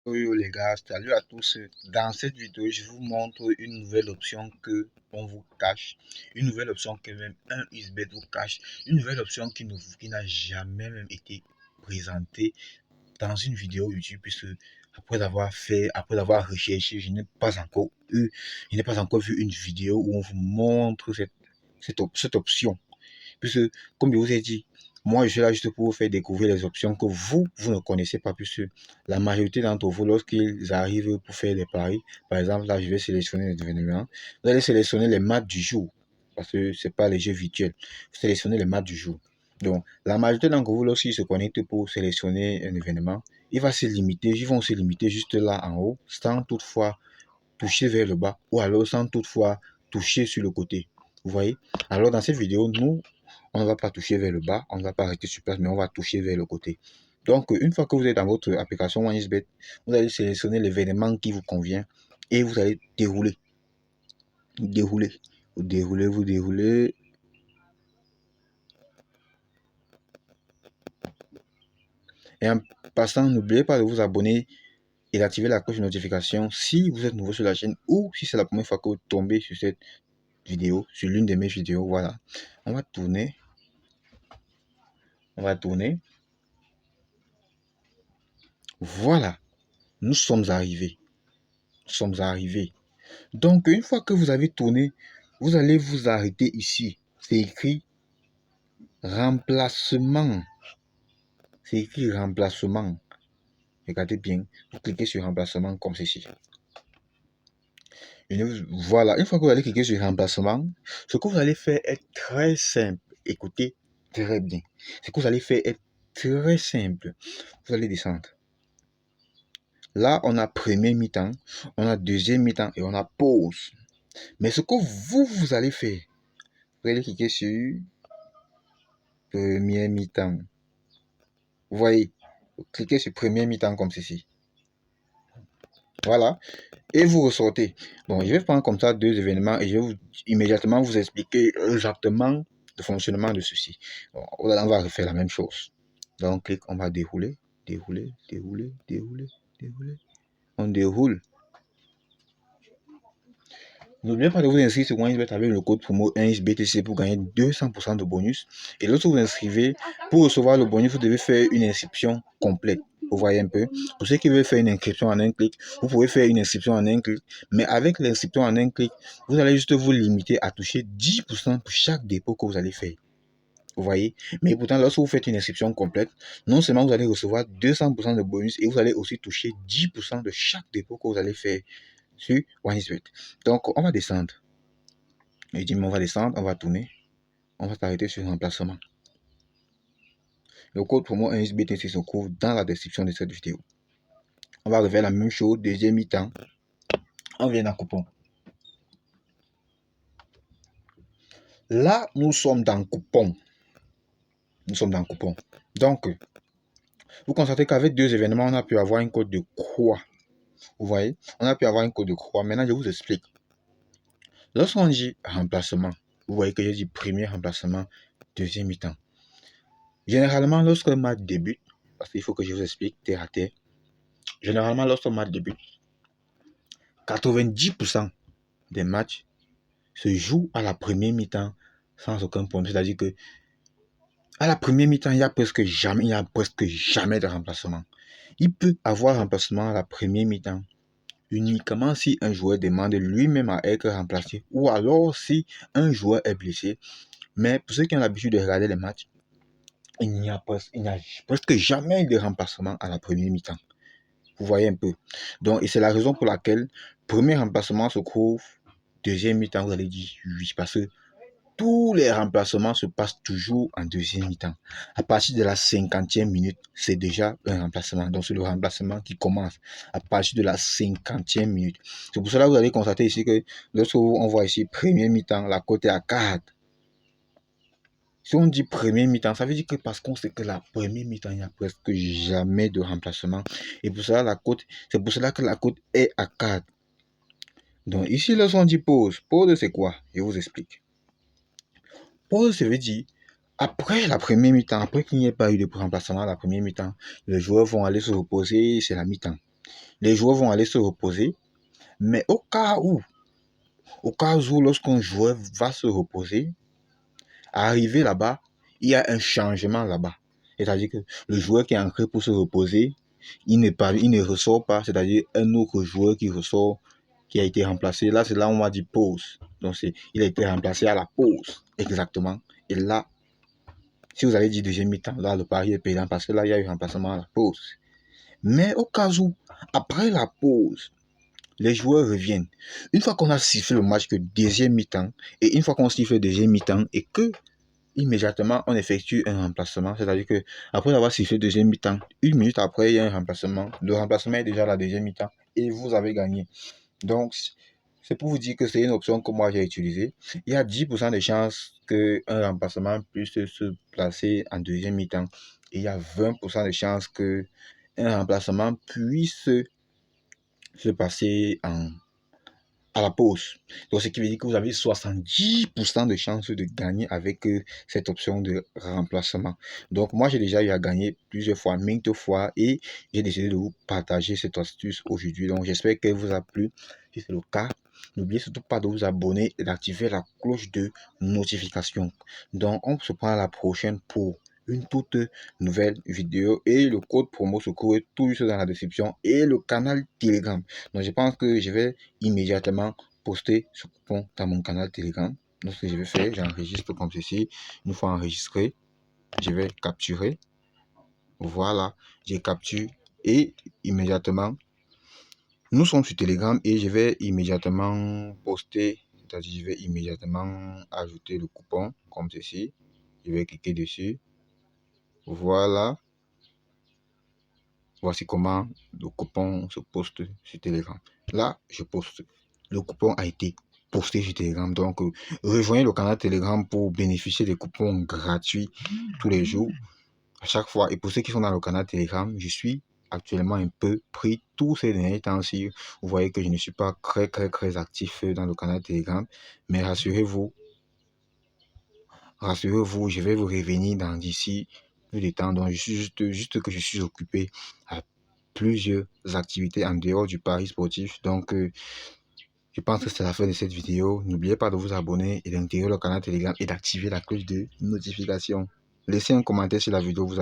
Yo les gars, salut à tous. Dans cette vidéo, je vous montre une nouvelle option que on vous cache, une nouvelle option que même un XBet vous cache, une nouvelle option qui n'a jamais même été présentée dans une vidéo YouTube, puisque après avoir recherché, je n'ai pas encore vu une vidéo où on vous montre cette option. Puisque, comme je vous ai dit, moi, je suis là juste pour vous faire découvrir les options que vous ne connaissez pas, puisque la majorité d'entre vous, lorsqu'ils arrivent pour faire des paris, par exemple, là, je vais sélectionner les événements, vous allez sélectionner les matchs du jour, parce que ce n'est pas les jeux virtuels, vous sélectionnez les matchs du jour. Donc, la majorité d'entre vous, lorsqu'ils se connectent pour sélectionner un événement, ils vont se limiter juste là en haut, sans toutefois toucher vers le bas, ou alors sans toutefois toucher sur le côté. Vous voyez? Alors, dans cette vidéo, nous, on ne va pas toucher vers le bas, on ne va pas rester sur place, mais on va toucher vers le côté. Donc, une fois que vous êtes dans votre application OneXBet, vous allez sélectionner l'événement qui vous convient et vous allez dérouler. Vous déroulez. Et en passant, n'oubliez pas de vous abonner et d'activer la cloche de notification si vous êtes nouveau sur la chaîne ou si c'est la première fois que vous tombez sur cette vidéo, sur l'une de mes vidéos. Voilà. On va tourner. Voilà. Nous sommes arrivés. Donc, une fois que vous avez tourné, vous allez vous arrêter ici. C'est écrit remplacement. Regardez bien. Vous cliquez sur remplacement comme ceci. Voilà. Une fois que vous allez cliquer sur remplacement, ce que vous allez faire est très simple. Écoutez très bien. Ce que vous allez faire est très simple. Vous allez descendre. Là, on a premier mi-temps, on a deuxième mi-temps et on a pause. Mais ce que vous allez faire, vous allez cliquer sur premier mi-temps. Vous voyez, vous cliquez sur premier mi-temps comme ceci. Voilà. Et vous ressortez. Bon, je vais prendre comme ça deux événements et je vais immédiatement vous expliquer exactement le fonctionnement de ceci. Bon, on va refaire la même chose. Donc, clique, on va dérouler. On déroule. N'oubliez pas de vous inscrire sur OneXBet avec le code promo 1XBTC pour gagner 200% de bonus. Et lorsque vous inscrivez, pour recevoir le bonus, vous devez faire une inscription complète. Vous voyez un peu. Pour ceux qui veulent faire une inscription en un clic, vous pouvez faire une inscription en un clic. Mais avec l'inscription en un clic, vous allez juste vous limiter à toucher 10% pour chaque dépôt que vous allez faire. Vous voyez. Mais pourtant, lorsque vous faites une inscription complète, non seulement vous allez recevoir 200% de bonus, et vous allez aussi toucher 10% de chaque dépôt que vous allez faire sur OneXBet. Donc, on va descendre. Je dis, mais on va descendre, on va tourner. On va s'arrêter sur remplacement. Le code promo 1XBTC se trouve dans la description de cette vidéo. On va refaire la même chose, deuxième mi-temps. On vient dans coupon. Là, nous sommes dans coupon. Donc, vous constatez qu'avec deux événements, on a pu avoir un code de croix. Vous voyez, on a pu avoir un code de croix. Maintenant, je vous explique. Lorsqu'on dit remplacement, vous voyez que j'ai dit premier remplacement, deuxième mi-temps. Généralement, lorsqu'un match débute, parce qu'il faut que je vous explique terre à terre, généralement, lorsqu'un match débute, 90% des matchs se jouent à la première mi-temps sans aucun problème. C'est-à-dire que à la première mi-temps, il n'y a presque jamais de remplacement. Il peut avoir remplacement à la première mi-temps uniquement si un joueur demande lui-même à être remplacé ou alors si un joueur est blessé. Mais pour ceux qui ont l'habitude de regarder les matchs, il n'y a presque jamais de remplacement à la première mi-temps. Vous voyez un peu. Donc, et c'est la raison pour laquelle premier remplacement se trouve deuxième mi-temps. Vous allez dire oui, parce que tous les remplacements se passent toujours en deuxième mi-temps. À partir de la 50e minute, c'est déjà un remplacement. Donc, c'est le remplacement qui commence à partir de la 50e minute. C'est pour cela que vous allez constater ici que lorsque on voit ici premier mi-temps, la cote est à 4. Si on dit premier mi-temps, ça veut dire que parce qu'on sait que la première mi-temps, il n'y a presque jamais de remplacement. Et pour cela, c'est pour cela que la cote est à 4. Donc ici, lorsqu'on dit pause, pause c'est quoi? Je vous explique. Pause, ça veut dire, après la première mi-temps, après qu'il n'y ait pas eu de remplacement à la première mi-temps, les joueurs vont aller se reposer, c'est la mi-temps. Les joueurs vont aller se reposer. Mais au cas où, lorsqu'un joueur va se reposer, arrivé là-bas, il y a un changement là-bas. C'est-à-dire que le joueur qui est entré pour se reposer, il ne ressort pas. C'est-à-dire un autre joueur qui ressort, qui a été remplacé. Là, c'est là où on va dire pause. Donc, il a été remplacé à la pause. Exactement. Et là, si vous avez dit deuxième mi-temps, là, le pari est payant parce que là, il y a eu remplacement à la pause. Mais au cas où, après la pause, les joueurs reviennent. Une fois qu'on a sifflé le match que deuxième mi-temps, et une fois qu'on siffle le deuxième mi-temps, et que immédiatement on effectue un remplacement, c'est-à-dire que après avoir sifflé le deuxième mi-temps, une minute après, il y a un remplacement. Le remplacement est déjà la deuxième mi-temps, et vous avez gagné. Donc, c'est pour vous dire que c'est une option que moi j'ai utilisée. Il y a 10% de chances qu'un remplacement puisse se placer en deuxième mi-temps. Et il y a 20% de chances qu'un remplacement puisse se passer à la pause. Donc, ce qui veut dire que vous avez 70% de chances de gagner avec cette option de remplacement. Donc, moi, j'ai déjà eu à gagner plusieurs fois, maintes fois, et j'ai décidé de vous partager cette astuce aujourd'hui. Donc, j'espère qu'elle vous a plu. Si c'est le cas, n'oubliez surtout pas de vous abonner et d'activer la cloche de notification. Donc, on se prend à la prochaine pour une toute nouvelle vidéo, et le code promo se trouve tout juste dans la description, et le canal Telegram. Donc, je pense que je vais immédiatement poster ce coupon dans mon canal Telegram. Donc, ce que je vais faire, j'enregistre comme ceci. Une fois enregistré, je vais capturer. Voilà, j'ai capturé, et immédiatement, nous sommes sur Telegram, et je vais immédiatement poster, c'est-à-dire je vais immédiatement ajouter le coupon comme ceci. Je vais cliquer dessus. Voilà. Voici comment le coupon se poste sur Telegram. Là, je poste. Le coupon a été posté sur Telegram. Donc, rejoignez le canal Telegram pour bénéficier des coupons gratuits tous les jours, à chaque fois. Et pour ceux qui sont dans le canal Telegram, je suis actuellement un peu pris tous ces derniers temps-ci. Vous voyez que je ne suis pas très actif dans le canal Telegram. Mais rassurez-vous, je vais vous revenir dans d'ici peu de temps. Donc, je suis juste que je suis occupé à plusieurs activités en dehors du pari sportif. Donc, je pense que c'est la fin de cette vidéo. N'oubliez pas de vous abonner et d'intégrer le canal Telegram et d'activer la cloche de notification. Laissez un commentaire si la vidéo vous a